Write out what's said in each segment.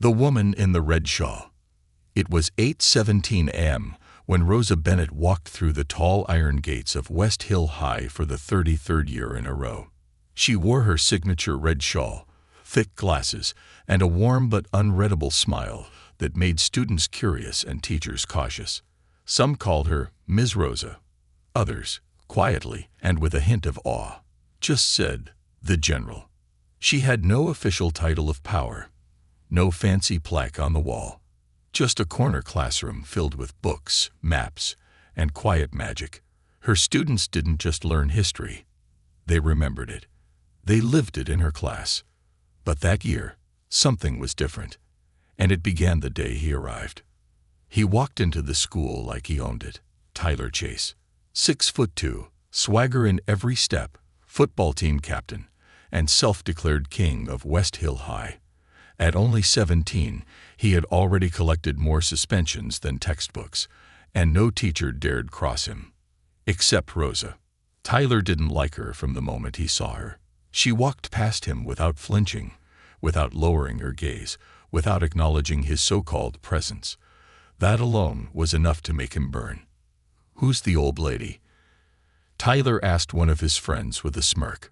The woman in the red shawl. It was 8:17 a.m. when Rosa Bennett walked through the tall iron gates of West Hill High for the 33rd year in a row. She wore her signature red shawl, thick glasses, and a warm but unreadable smile that made students curious and teachers cautious. Some called her Ms. Rosa. Others, quietly and with a hint of awe, just said, "The General." She had no official title of power, no fancy plaque on the wall, just a corner classroom filled with books, maps, and quiet magic. Her students didn't just learn history. They remembered it. They lived it in her class. But that year, something was different, and it began the day he arrived. He walked into the school like he owned it. Tyler Chase, 6'2", swagger in every step, football team captain, and self-declared king of West Hill High. At only 17, he had already collected more suspensions than textbooks, and no teacher dared cross him. Except Rosa. Tyler didn't like her from the moment he saw her. She walked past him without flinching, without lowering her gaze, without acknowledging his so-called presence. That alone was enough to make him burn. "Who's the old lady?" Tyler asked one of his friends with a smirk.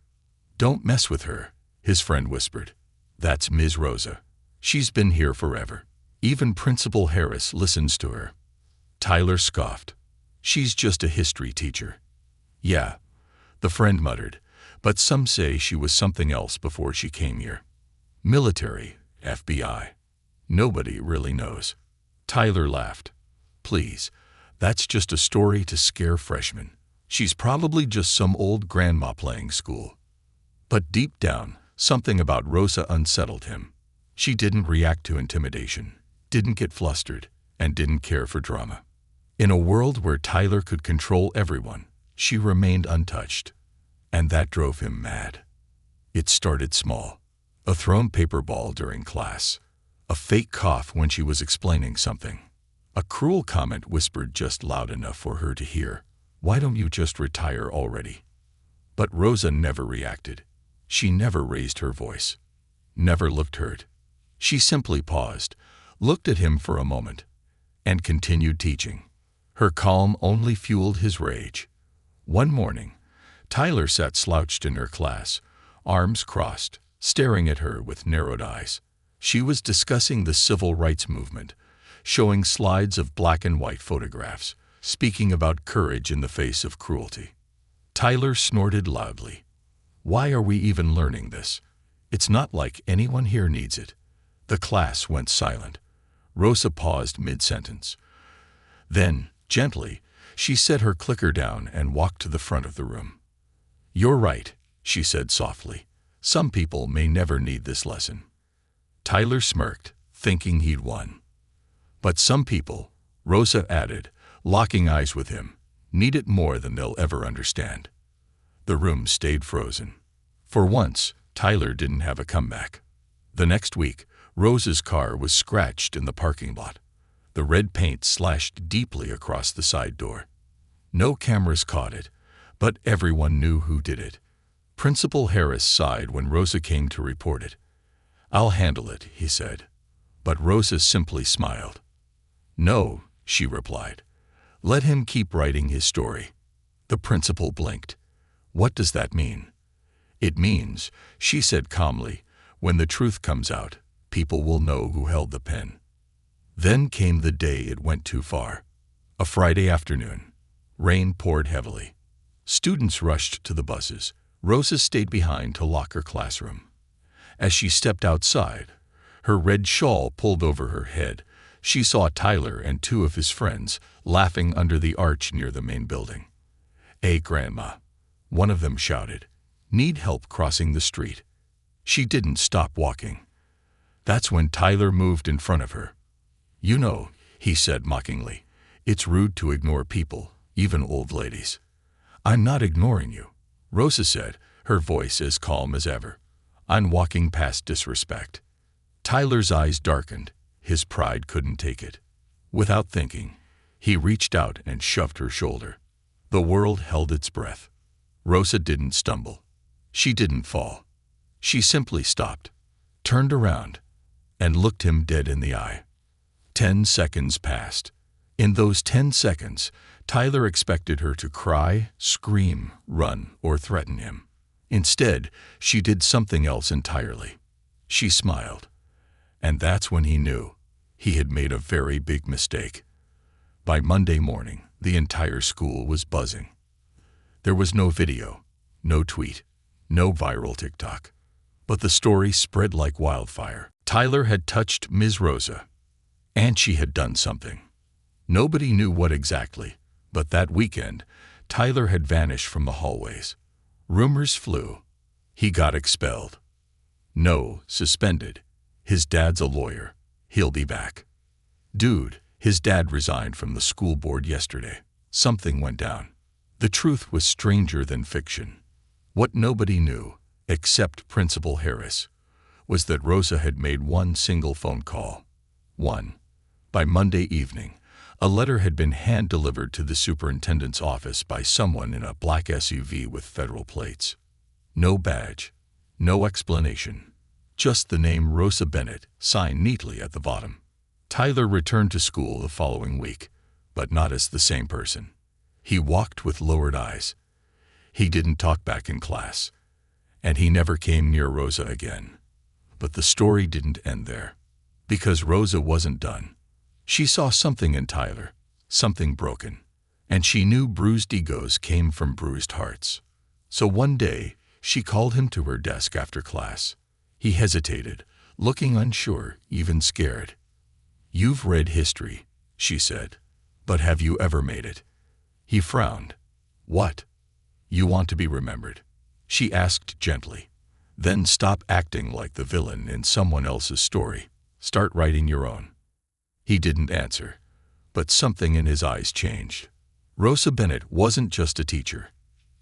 "Don't mess with her," his friend whispered. "That's Ms. Rosa. She's been here forever. Even Principal Harris listens to her." Tyler scoffed. "She's just a history teacher." "Yeah," the friend muttered, "but some say she was something else before she came here. Military, FBI. Nobody really knows." Tyler laughed. "Please, that's just a story to scare freshmen. She's probably just some old grandma playing school." But deep down, something about Rosa unsettled him. She didn't react to intimidation, didn't get flustered, and didn't care for drama. In a world where Tyler could control everyone, she remained untouched. And that drove him mad. It started small. A thrown paper ball during class. A fake cough when she was explaining something. A cruel comment whispered just loud enough for her to hear. "Why don't you just retire already?" But Rosa never reacted. She never raised her voice. Never looked hurt. She simply paused, looked at him for a moment, and continued teaching. Her calm only fueled his rage. One morning, Tyler sat slouched in her class, arms crossed, staring at her with narrowed eyes. She was discussing the civil rights movement, showing slides of black and white photographs, speaking about courage in the face of cruelty. Tyler snorted loudly. "Why are we even learning this? It's not like anyone here needs it." The class went silent. Rosa paused mid-sentence. Then, gently, she set her clicker down and walked to the front of the room. "You're right," she said softly. "Some people may never need this lesson." Tyler smirked, thinking he'd won. "But some people," Rosa added, locking eyes with him, "need it more than they'll ever understand." The room stayed frozen. For once, Tyler didn't have a comeback. The next week, Rosa's car was scratched in the parking lot. The red paint slashed deeply across the side door. No cameras caught it, but everyone knew who did it. Principal Harris sighed when Rosa came to report it. "I'll handle it," he said. But Rosa simply smiled. "No," she replied. "Let him keep writing his story." The principal blinked. "What does that mean?" "It means," she said calmly, "when the truth comes out, people will know who held the pen." Then came the day it went too far. A Friday afternoon. Rain poured heavily. Students rushed to the buses. Rosa stayed behind to lock her classroom. As she stepped outside, her red shawl pulled over her head, she saw Tyler and two of his friends laughing under the arch near the main building. "Hey, Grandma," one of them shouted. "Need help crossing the street?" She didn't stop walking. That's when Tyler moved in front of her. "You know," he said mockingly, "it's rude to ignore people, even old ladies." "I'm not ignoring you," Rosa said, her voice as calm as ever. "I'm walking past disrespect." Tyler's eyes darkened. His pride couldn't take it. Without thinking, he reached out and shoved her shoulder. The world held its breath. Rosa didn't stumble. She didn't fall. She simply stopped, turned around, and looked him dead in the eye. 10 seconds passed. In those 10 seconds, Tyler expected her to cry, scream, run, or threaten him. Instead, she did something else entirely. She smiled. And that's when he knew he had made a very big mistake. By Monday morning, the entire school was buzzing. There was no video, no tweet, no viral TikTok. But the story spread like wildfire. Tyler had touched Ms. Rosa, and she had done something. Nobody knew what exactly, but that weekend, Tyler had vanished from the hallways. Rumors flew. He got expelled. No, suspended. His dad's a lawyer. He'll be back. Dude, his dad resigned from the school board yesterday. Something went down. The truth was stranger than fiction. What nobody knew, except Principal Harris, was that Rosa had made one single phone call. One. By Monday evening, a letter had been hand-delivered to the superintendent's office by someone in a black SUV with federal plates. No badge, no explanation, just the name Rosa Bennett signed neatly at the bottom. Tyler returned to school the following week, but not as the same person. He walked with lowered eyes. He didn't talk back in class, and he never came near Rosa again. But the story didn't end there, because Rosa wasn't done. She saw something in Tyler, something broken, and she knew bruised egos came from bruised hearts. So one day, she called him to her desk after class. He hesitated, looking unsure, even scared. "You've read history," she said, "but have you ever made it?" He frowned. "What? You want to be remembered?" she asked gently. "Then stop acting like the villain in someone else's story. Start writing your own." He didn't answer, but something in his eyes changed. Rosa Bennett wasn't just a teacher.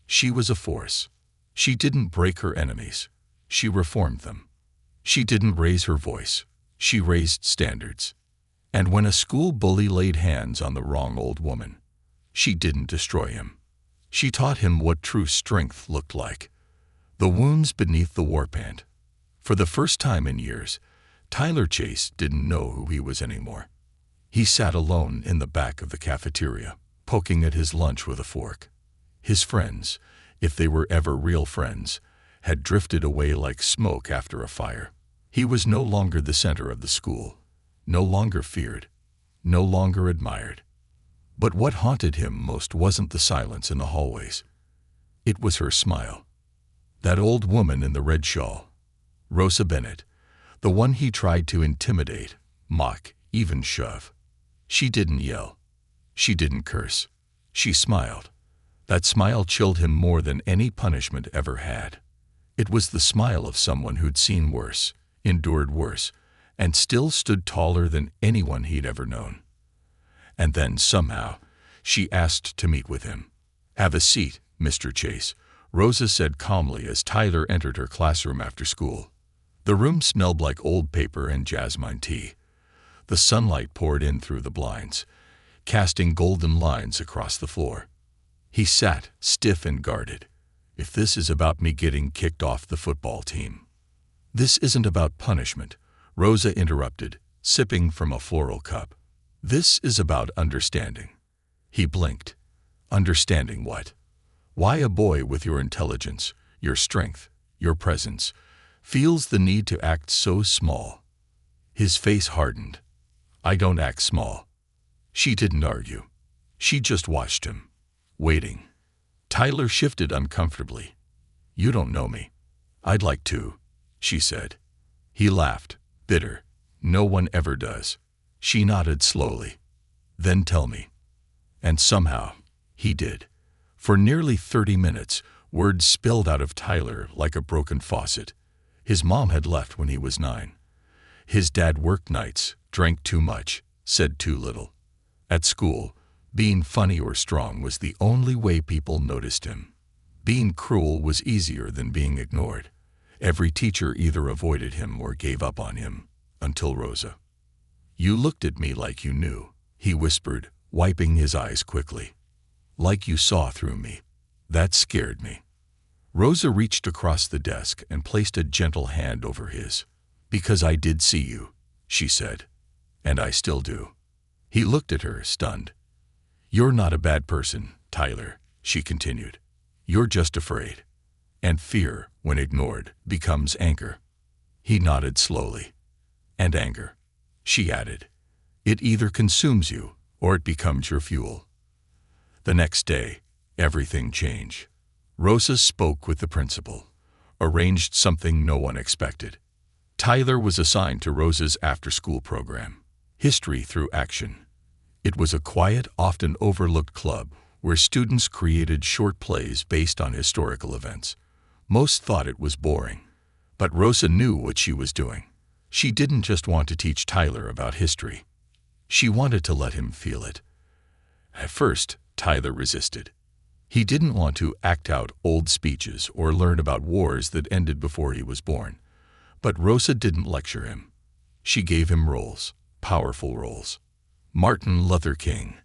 She was a force. She didn't break her enemies. She reformed them. She didn't raise her voice. She raised standards. And when a school bully laid hands on the wrong old woman, she didn't destroy him. She taught him what true strength looked like. The wounds beneath the warpaint. For the first time in years, Tyler Chase didn't know who he was anymore. He sat alone in the back of the cafeteria, poking at his lunch with a fork. His friends, if they were ever real friends, had drifted away like smoke after a fire. He was no longer the center of the school, no longer feared, no longer admired. But what haunted him most wasn't the silence in the hallways. It was her smile. That old woman in the red shawl, Rosa Bennett, the one he tried to intimidate, mock, even shove. She didn't yell. She didn't curse. She smiled. That smile chilled him more than any punishment ever had. It was the smile of someone who'd seen worse, endured worse, and still stood taller than anyone he'd ever known. And then, somehow, she asked to meet with him. "Have a seat, Mr. Chase," Rosa said calmly as Tyler entered her classroom after school. The room smelled like old paper and jasmine tea. The sunlight poured in through the blinds, casting golden lines across the floor. He sat, stiff and guarded. "If this is about me getting kicked off the football team." "This isn't about punishment," Rosa interrupted, sipping from a floral cup. "This is about understanding." He blinked. Understanding what? Why a boy with your intelligence, your strength, your presence, feels the need to act so small. His face hardened. "I don't act small." She didn't argue. She just watched him, waiting. Tyler shifted uncomfortably. "You don't know me." "I'd like to," she said. He laughed, bitter. "No one ever does." She nodded slowly. "Then tell me." And somehow, he did. For nearly 30 minutes, words spilled out of Tyler like a broken faucet. His mom had left when he was 9. His dad worked nights, drank too much, said too little. At school, being funny or strong was the only way people noticed him. Being cruel was easier than being ignored. Every teacher either avoided him or gave up on him, until Rosa. "You looked at me like you knew," he whispered, wiping his eyes quickly. "Like you saw through me. That scared me." Rosa reached across the desk and placed a gentle hand over his. "Because I did see you," she said. And I still do. He looked at her, stunned. You're not a bad person, Tyler, she continued. You're just afraid. And fear, when ignored, becomes anger. He nodded slowly. And anger, she added. It either consumes you, or it becomes your fuel. The next day, everything changed. Rosa spoke with the principal, arranged something no one expected. Tyler was assigned to Rosa's after-school program, History Through Action. It was a quiet, often overlooked club where students created short plays based on historical events. Most thought it was boring, but Rosa knew what she was doing. She didn't just want to teach Tyler about history. She wanted to let him feel it. At first, Tyler resisted. He didn't want to act out old speeches or learn about wars that ended before he was born. But Rosa didn't lecture him. She gave him roles, powerful roles. Martin Luther King,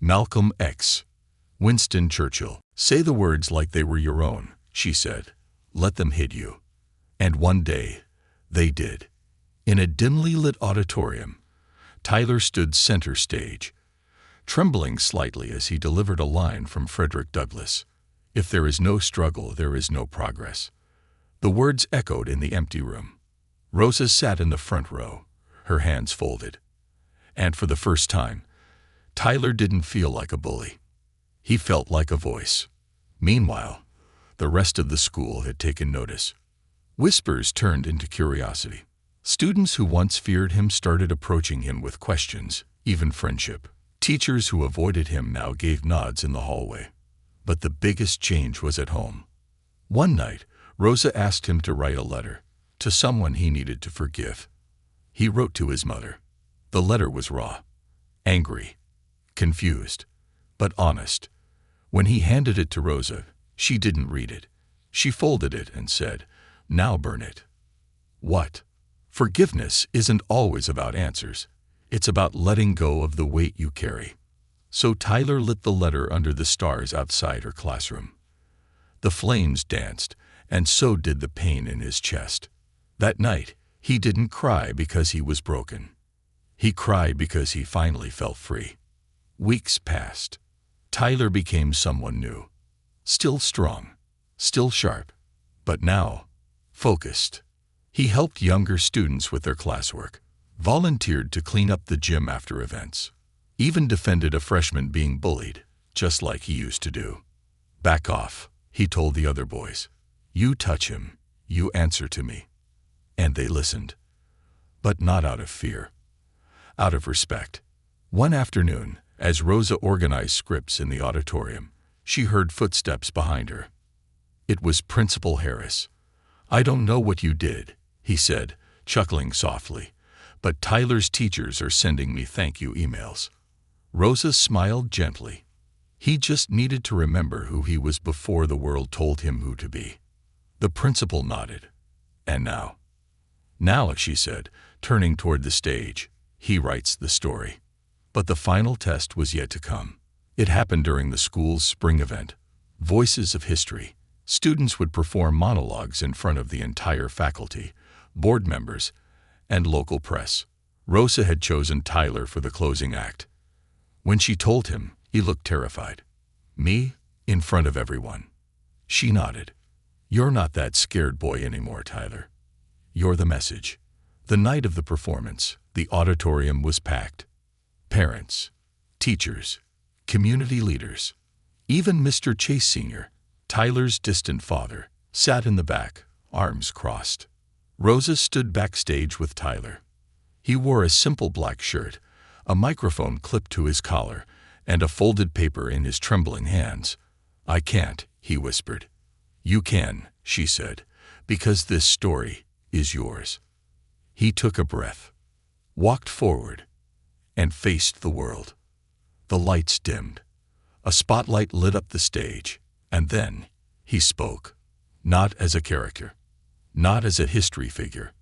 Malcolm X, Winston Churchill. Say the words like they were your own, she said. Let them hit you. And one day, they did. In a dimly lit auditorium, Tyler stood center stage, trembling slightly as he delivered a line from Frederick Douglass. If there is no struggle, there is no progress. The words echoed in the empty room. Rosa sat in the front row, her hands folded. And for the first time, Tyler didn't feel like a bully. He felt like a voice. Meanwhile, the rest of the school had taken notice. Whispers turned into curiosity. Students who once feared him started approaching him with questions, even friendship. Teachers who avoided him now gave nods in the hallway. But the biggest change was at home. One night, Rosa asked him to write a letter to someone he needed to forgive. He wrote to his mother. The letter was raw, angry, confused, but honest. When he handed it to Rosa, she didn't read it. She folded it and said, "Now burn it." What? Forgiveness isn't always about answers. It's about letting go of the weight you carry. So Tyler lit the letter under the stars outside her classroom. The flames danced, and so did the pain in his chest. That night, he didn't cry because he was broken. He cried because he finally felt free. Weeks passed. Tyler became someone new. Still strong, still sharp, but now focused. He helped younger students with their classwork, volunteered to clean up the gym after events, even defended a freshman being bullied, just like he used to do. Back off, he told the other boys. You touch him, you answer to me. And they listened. But not out of fear. Out of respect. One afternoon, as Rosa organized scripts in the auditorium, she heard footsteps behind her. It was Principal Harris. I don't know what you did, he said, chuckling softly, but Tyler's teachers are sending me thank you emails. Rosa smiled gently. He just needed to remember who he was before the world told him who to be. The principal nodded. And now? Now, she said, turning toward the stage, he writes the story. But the final test was yet to come. It happened during the school's spring event. Voices of History. Students would perform monologues in front of the entire faculty, board members, and local press. Rosa had chosen Tyler for the closing act. When she told him, he looked terrified. Me? In front of everyone. She nodded. You're not that scared boy anymore, Tyler. You're the message. The night of the performance, the auditorium was packed. Parents, teachers, community leaders, even Mr. Chase Sr., Tyler's distant father, sat in the back, arms crossed. Rosa stood backstage with Tyler. He wore a simple black shirt, a microphone clipped to his collar, and a folded paper in his trembling hands. I can't, he whispered. You can, she said, because this story is yours. He took a breath, walked forward, and faced the world. The lights dimmed. A spotlight lit up the stage, and then he spoke, not as a character, not as a history figure,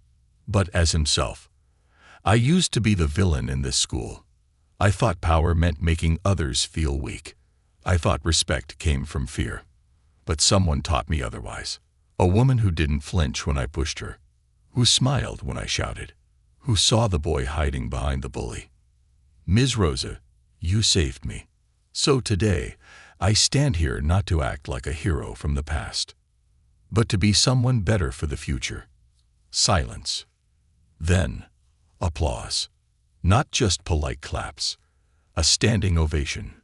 but as himself. I used to be the villain in this school. I thought power meant making others feel weak. I thought respect came from fear. But someone taught me otherwise. A woman who didn't flinch when I pushed her, who smiled when I shouted, who saw the boy hiding behind the bully. "Ms. Rosa, you saved me. So today, I stand here not to act like a hero from the past, but to be someone better for the future." Silence. Then, applause. Not just polite claps. A standing ovation.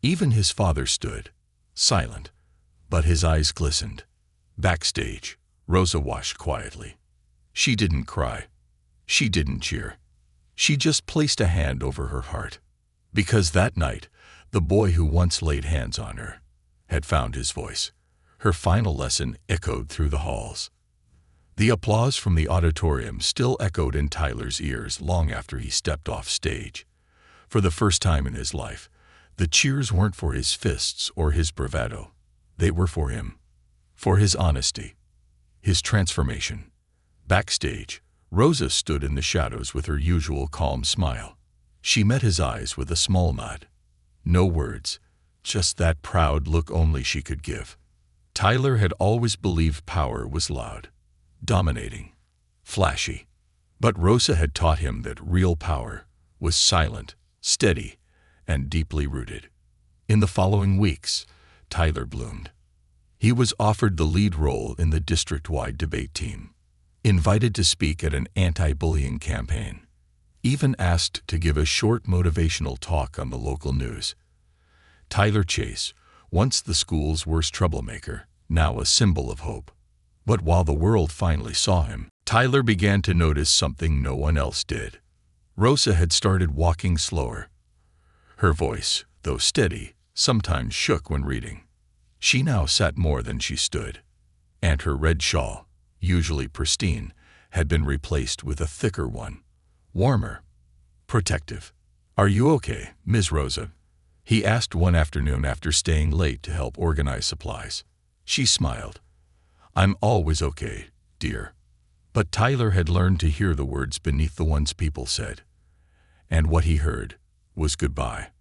Even his father stood, silent, but his eyes glistened. Backstage, Rosa watched quietly. She didn't cry. She didn't cheer. She just placed a hand over her heart. Because that night, the boy who once laid hands on her had found his voice. Her final lesson echoed through the halls. The applause from the auditorium still echoed in Tyler's ears long after he stepped off stage. For the first time in his life, the cheers weren't for his fists or his bravado. They were for him. For his honesty. His transformation. Backstage, Rosa stood in the shadows with her usual calm smile. She met his eyes with a small nod. No words, just that proud look only she could give. Tyler had always believed power was loud, dominating, flashy. But Rosa had taught him that real power was silent, steady, and deeply rooted. In the following weeks, Tyler bloomed. He was offered the lead role in the district-wide debate team, invited to speak at an anti-bullying campaign, even asked to give a short motivational talk on the local news. Tyler Chase, once the school's worst troublemaker, now a symbol of hope. But while the world finally saw him, Tyler began to notice something no one else did. Rosa had started walking slower. Her voice, though steady, sometimes shook when reading. She now sat more than she stood, and her red shawl, usually pristine, had been replaced with a thicker one, warmer, protective. "Are you okay, Ms. Rosa?" he asked one afternoon after staying late to help organize supplies. She smiled. "I'm always okay, dear." But Tyler had learned to hear the words beneath the ones people said. And what he heard was goodbye.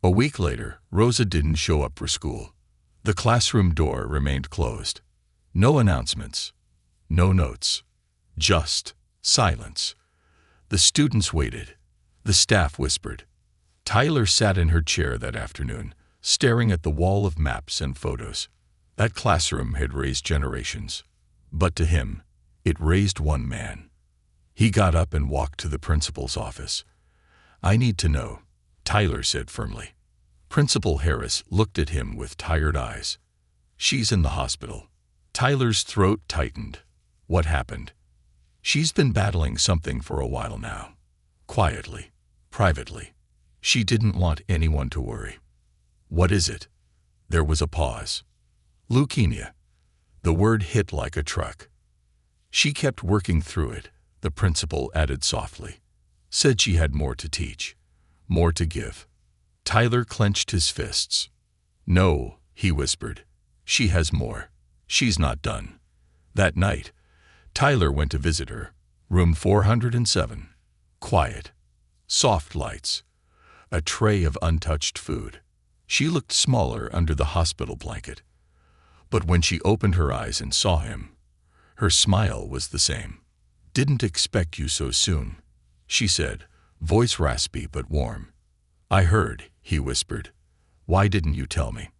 A week later, Rosa didn't show up for school. The classroom door remained closed. No announcements, no notes, just silence. The students waited. The staff whispered. Tyler sat in her chair that afternoon, staring at the wall of maps and photos. That classroom had raised generations, but to him, it raised one man. He got up and walked to the principal's office. "I need to know," Tyler said firmly. Principal Harris looked at him with tired eyes. "She's in the hospital." Tyler's throat tightened. "What happened?" "She's been battling something for a while now. Quietly, privately. She didn't want anyone to worry." "What is it?" There was a pause. "Leukemia." The word hit like a truck. "She kept working through it," the principal added softly. "Said she had more to teach, more to give." Tyler clenched his fists. "No," he whispered. "She has more. She's not done." That night, Tyler went to visit her. Room 407. Quiet. Soft lights. A tray of untouched food. She looked smaller under the hospital blanket. But when she opened her eyes and saw him, her smile was the same. "Didn't expect you so soon," she said, voice raspy but warm. "I heard," he whispered. "Why didn't you tell me?"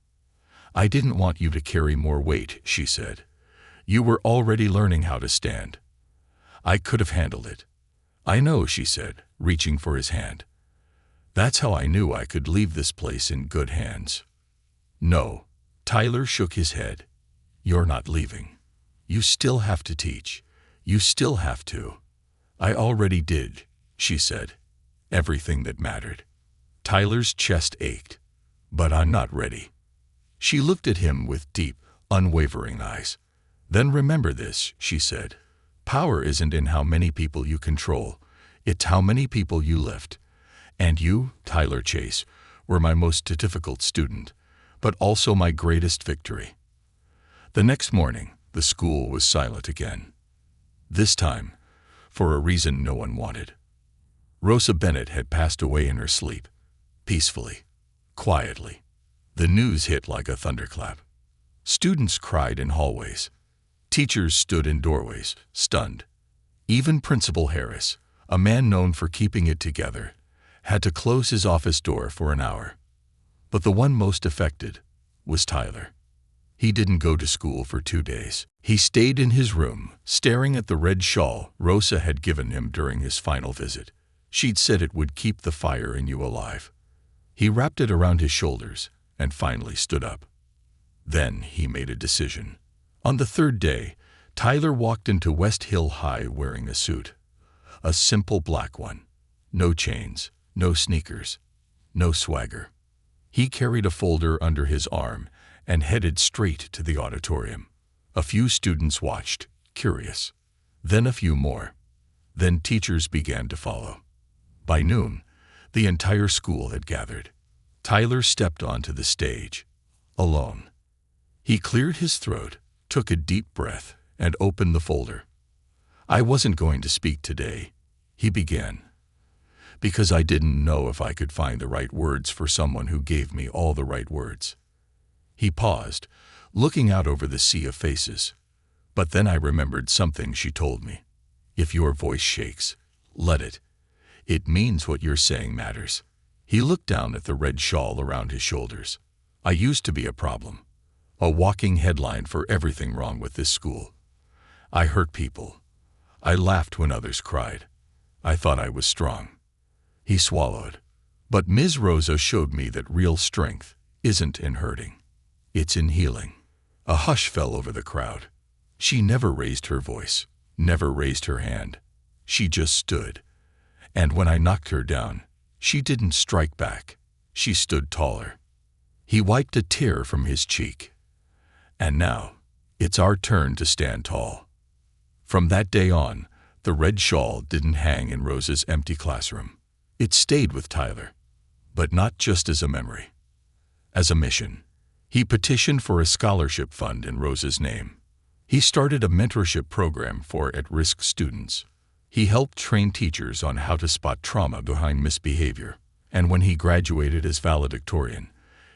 "I didn't want you to carry more weight," she said. "You were already learning how to stand. I could have handled it." "I know," she said, reaching for his hand. "That's how I knew I could leave this place in good hands." "No." Tyler shook his head. "You're not leaving. You still have to teach. You still have to." "I already did," she said. "Everything that mattered." Tyler's chest ached. "But I'm not ready." She looked at him with deep, unwavering eyes. "Then remember this," she said. "Power isn't in how many people you control. It's how many people you lift. And you, Tyler Chase, were my most difficult student, but also my greatest victory." The next morning, the school was silent again. This time, for a reason no one wanted. Rosa Bennett had passed away in her sleep, peacefully, quietly. The news hit like a thunderclap. Students cried in hallways. Teachers stood in doorways, stunned. Even Principal Harris, A man known for keeping it together had to close his office door for an hour. But the one most affected was Tyler. He didn't go to school for 2 days. He stayed in his room, staring at the red shawl Rosa had given him during his final visit. She'd said it would keep the fire in you alive. He wrapped it around his shoulders and finally stood up. Then he made a decision. On the 3rd day, Tyler walked into West Hill High wearing a suit. A simple black one. No chains, no sneakers, no swagger. He carried a folder under his arm and headed straight to the auditorium. A few students watched, curious. Then a few more. Then teachers began to follow. By noon, the entire school had gathered. Tyler stepped onto the stage, alone. He cleared his throat, took a deep breath, and opened the folder. "I wasn't going to speak today," he began, "because I didn't know if I could find the right words for someone who gave me all the right words." He paused, looking out over the sea of faces. "But then I remembered something she told me. If your voice shakes, let it. It means what you're saying matters." He looked down at the red shawl around his shoulders. "I used to be a problem. A walking headline for everything wrong with this school. I hurt people. I laughed when others cried. I thought I was strong." He swallowed. "But Ms. Rosa showed me that real strength isn't in hurting. It's in healing." A hush fell over the crowd. She never raised her voice, never raised her hand. She just stood. And when I knocked her down, she didn't strike back. She stood taller. He wiped a tear from his cheek. "And now, it's our turn to stand tall." From that day on, the red shawl didn't hang in Rosa's empty classroom. It stayed with Tyler, but not just as a memory, as a mission. He petitioned for a scholarship fund in Rosa's name. He started a mentorship program for at-risk students. He helped train teachers on how to spot trauma behind misbehavior. And when he graduated as valedictorian,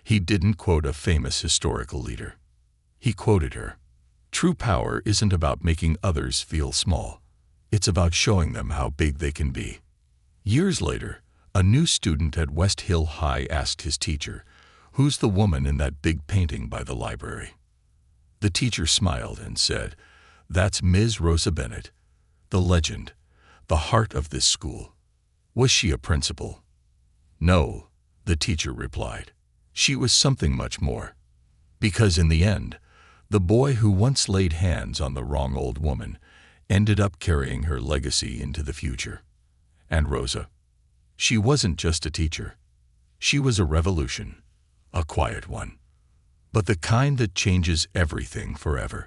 he didn't quote a famous historical leader. He quoted her. "True power isn't about making others feel small. It's about showing them how big they can be." Years later, a new student at West Hill High asked his teacher, "Who's the woman in that big painting by the library?" The teacher smiled and said, "That's Ms. Rosa Bennett, the legend, the heart of this school." "Was she a principal?" "No," the teacher replied. "She was something much more. Because in the end, the boy who once laid hands on the wrong old woman ended up carrying her legacy into the future." And Rosa, she wasn't just a teacher. She was a revolution, a quiet one, but the kind that changes everything forever.